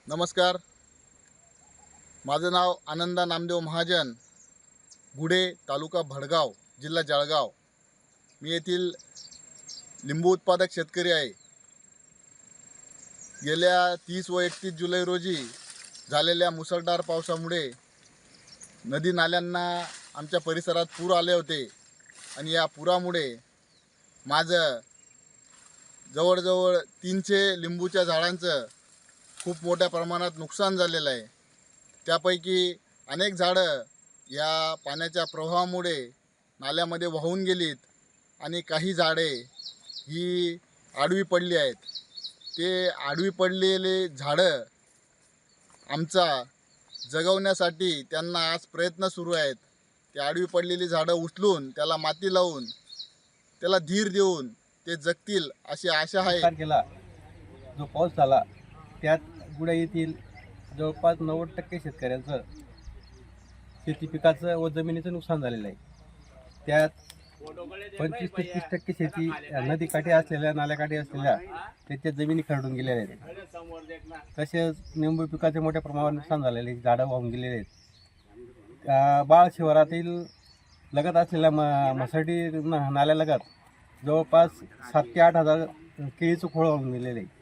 नमस्कार. माझं नाव आनंदा नामदेव महाजन, गुढे, तालुका भडगाव, जिल्हा जळगाव. मी येथील लिंबू उत्पादक शेतकरी आहे. गेल्या 30 व 31 जुलै रोजी झालेल्या मुसळधार पावसामुळे नदी नाल्यांना आमच्या परिसरात पूर आले होते आणि या पुरामुळे माझं जवळजवळ 300 लिंबूच्या झाडांचं खूप मोठ्या प्रमाणात नुकसान झालेलं आहे. त्यापैकी अनेक झाडं या पाण्याच्या प्रवाहामुळे नाल्यामध्ये वाहून गेलीत आणि काही झाडे ही आडवी पडली आहेत. ते आडवी पडलेले झाडं आमचा जगवण्यासाठी त्यांना आज प्रयत्न सुरू आहेत. ते आडवी पडलेली झाडं उचलून त्याला माती लावून त्याला धीर देऊन ते जगतील अशी आशा आहे. केला जो पाऊस झाला त्यात गुढे येथील जवळपास 90% शेतकऱ्यांचं शेती पिकाचं व जमिनीचं नुकसान झालेलं आहे. त्यात 25 ते 30% शेती नदीकाठी असलेल्या नाल्याकाठी असलेल्या त्याच्या जमिनी खरडून गेलेल्या आहेत. तसेच निंबू पिकाचे मोठ्या प्रमाणावर नुकसान झालेले, झाडं वाहून गेलेले आहेत. बाळ शिवारातील लगत असलेल्या म्हसडी नाल्यालगत जवळपास 7 ते 8 हजार केळीचं खोळ वाहून गेलेले आहे.